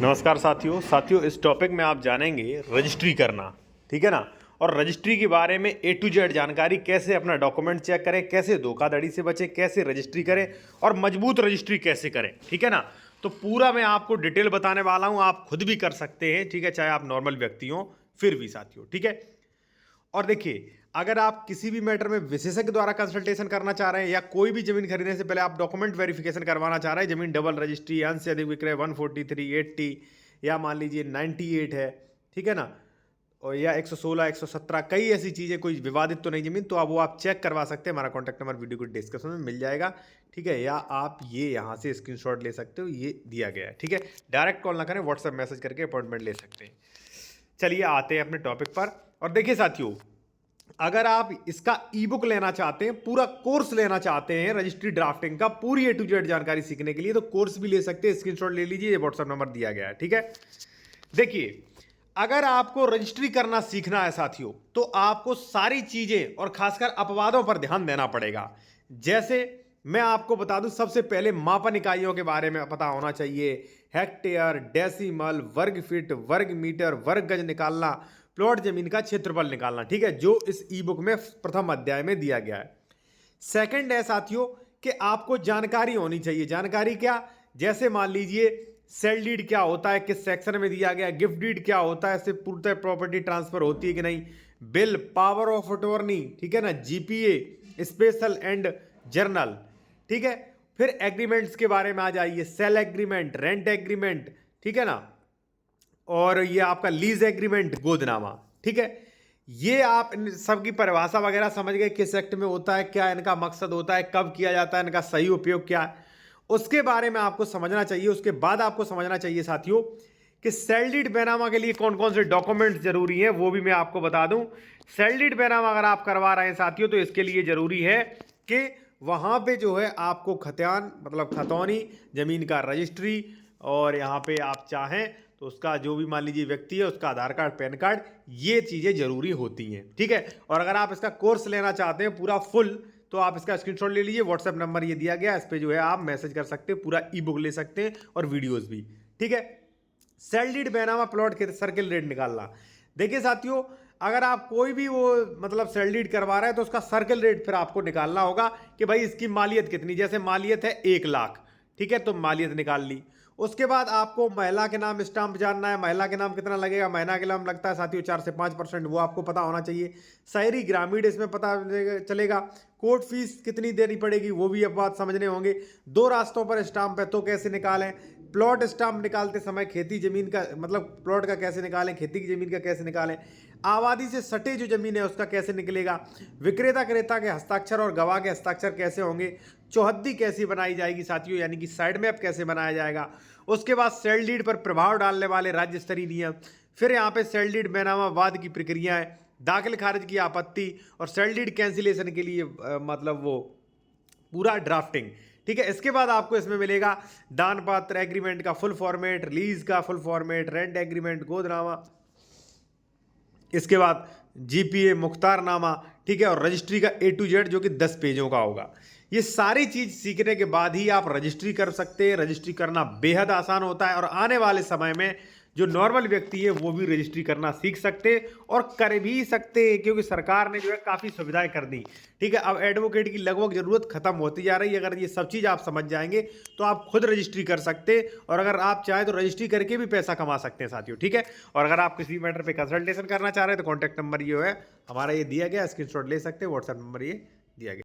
नमस्कार साथियों इस टॉपिक में आप जानेंगे रजिस्ट्री करना। ठीक है ना। और रजिस्ट्री के बारे में A to Z जानकारी, कैसे अपना डॉक्यूमेंट चेक करें, कैसे धोखाधड़ी से बचें, कैसे रजिस्ट्री करें और मजबूत रजिस्ट्री कैसे करें। ठीक है ना। तो पूरा मैं आपको डिटेल बताने वाला हूं, आप खुद भी कर सकते हैं। ठीक है, चाहे आप नॉर्मल व्यक्ति हो फिर भी साथियों। ठीक है। और देखिए, अगर आप किसी भी मैटर में विशेषज्ञ द्वारा कंसल्टेशन करना चाह रहे हैं या कोई भी जमीन खरीदने से पहले आप डॉक्यूमेंट वेरिफिकेशन करवाना चाह रहे हैं, जमीन डबल रजिस्ट्री, अंश से अधिक विक्रय 143, 80 या मान लीजिए 98 है, ठीक है ना, और या 116, 117, कई ऐसी चीज़ें, कोई विवादित तो नहीं जमीन, तो अब वो आप चेक करवा सकते हैं। हमारा कॉन्टैक्ट नंबर वीडियो को डिस्क्रिप्शन में मिल जाएगा। ठीक है, या आप ये यहाँ से स्क्रीनशॉट ले सकते हो, ये दिया गया है। ठीक है, डायरेक्ट कॉल ना करें, व्हाट्सएप मैसेज करके अपॉइंटमेंट ले सकते हैं। चलिए आते हैं अपने टॉपिक पर। और देखिए साथियों, अगर आप इसका ई बुक लेना चाहते हैं, पूरा कोर्स लेना चाहते हैं रजिस्ट्री ड्राफ्टिंग का, पूरी A to Z जानकारी सीखने के लिए, तो कोर्स भी ले सकते हैं। स्क्रीनशॉट ले लीजिए, ये व्हाट्सएप नंबर दिया गया है। ठीक है, देखिए, अगर आपको रजिस्ट्री करना सीखना है साथियों, तो आपको सारी चीजें और खासकर अपवादों पर ध्यान देना पड़ेगा। जैसे मैं आपको बता दूं, सबसे पहले मापन इकाइयों के बारे में पता होना चाहिए। हेक्टेयर, डेसिमल, वर्ग फीट, वर्ग मीटर, वर्ग गज निकालना, प्लॉट जमीन का क्षेत्रफल निकालना। ठीक है, जो इस ई बुक में प्रथम अध्याय में दिया गया है। सेकंड है साथियों कि आपको जानकारी होनी चाहिए। जानकारी क्या? जैसे मान लीजिए सेल डीड क्या होता है, किस सेक्शन में दिया गया, गिफ्ट डीड क्या होता है, इससे पूर्णतः प्रॉपर्टी ट्रांसफर होती है कि नहीं, बिल, पावर ऑफ अटॉर्नी, ठीक है ना, जीपीए, स्पेशल एंड जर्नल। ठीक है, फिर एग्रीमेंट्स के बारे में आ जाइए, सेल एग्रीमेंट, रेंट एग्रीमेंट, ठीक है ना, और ये आपका लीज एग्रीमेंट, गोदनामा। ठीक है, ये आप इन सबकी परिभाषा वगैरह समझ गए, किस एक्ट में होता है, क्या इनका मकसद होता है, कब किया जाता है, इनका सही उपयोग क्या है, उसके बारे में आपको समझना चाहिए। उसके बाद आपको समझना चाहिए साथियों कि सेल डीड बैनामा के लिए कौन कौन से डॉक्यूमेंट्स जरूरी हैं, वो भी मैं आपको बता दूं। सेल डीड बैनामा अगर आप करवा रहे हैं साथियों, तो इसके लिए जरूरी है कि वहां पे जो है आपको खतियान, मतलब खतौनी, जमीन का रजिस्ट्री, और यहाँ पे आप चाहें तो उसका जो भी मान लीजिए व्यक्ति है, उसका आधार कार्ड, पैन कार्ड, ये चीज़ें जरूरी होती हैं। ठीक है, और अगर आप इसका कोर्स लेना चाहते हैं पूरा फुल, तो आप इसका स्क्रीनशॉट ले लीजिए। व्हाट्सएप नंबर ये दिया गया है, इस पे जो है आप मैसेज कर सकते हैं, पूरा ई बुक ले सकते हैं और वीडियोस भी। ठीक है, सेल डीड बैनामा प्लॉट के सर्किल रेट निकालना। देखिए साथियों, अगर आप कोई भी वो मतलब सेल डीड करवा रहे हैं, तो उसका सर्किल रेट फिर आपको निकालना होगा कि भाई इसकी मालियत कितनी। जैसे मालियत है 1 लाख, ठीक है, तो मालियत निकाल ली। उसके बाद आपको महिला के नाम स्टाम्प जानना है, महिला के नाम कितना लगेगा, महिला के नाम लगता है साथियों 4 से 5%, वो आपको पता होना चाहिए। शहरी ग्रामीण इसमें पता चलेगा। कोर्ट फीस कितनी देनी पड़ेगी, वो भी अब बात समझने होंगे। 2 रास्तों पर स्टाम्प है, तो कैसे निकालें। प्लॉट स्टाम्प निकालते समय खेती जमीन का, मतलब प्लॉट का कैसे निकालें, खेती की जमीन का कैसे निकालें, आबादी से सटे जो जमीन है उसका कैसे निकलेगा, विक्रेता क्रेता के हस्ताक्षर और गवाह के हस्ताक्षर कैसे होंगे, चौहद्दी कैसी बनाई जाएगी साथियों, यानी कि साइड मैप कैसे बनाया जाएगा। उसके बाद सेल डीड पर प्रभाव डालने वाले राज्य स्तरीय नियम, फिर यहाँ पे सेल डीड बैनामा वाद की प्रक्रियाएं, दाखिल खारिज की आपत्ति, और सेल डीड कैंसिलेशन के लिए मतलब वो पूरा ड्राफ्टिंग। ठीक है, इसके बाद आपको इसमें मिलेगा दान पत्र एग्रीमेंट का फुल फॉर्मेट, रिलीज का फुल फॉर्मेट, रेंट एग्रीमेंट, गोदनामा, इसके बाद जीपीए, मुख्तारनामा, ठीक है, और रजिस्ट्री का A to Z जो कि 10 पेजों का होगा। ये सारी चीज सीखने के बाद ही आप रजिस्ट्री कर सकते हैं। रजिस्ट्री करना बेहद आसान होता है, और आने वाले समय में जो नॉर्मल व्यक्ति है वो भी रजिस्ट्री करना सीख सकते हैं और कर भी सकते हैं, क्योंकि सरकार ने जो है काफ़ी सुविधाएं कर दी। ठीक है, अब एडवोकेट की लगभग ज़रूरत खत्म होती जा रही है। अगर ये सब चीज़ आप समझ जाएंगे तो आप खुद रजिस्ट्री कर सकते हैं, और अगर आप चाहें तो रजिस्ट्री करके भी पैसा कमा सकते हैं साथियों। ठीक है, और अगर आप किसी मैटर पर कंसल्टेशन करना चाह रहे हैं, तो कॉन्टैक्ट नंबर ये है हमारा, ये दिया गया, स्क्रीनशॉट ले सकते हैं, व्हाट्सएप नंबर ये दिया गया।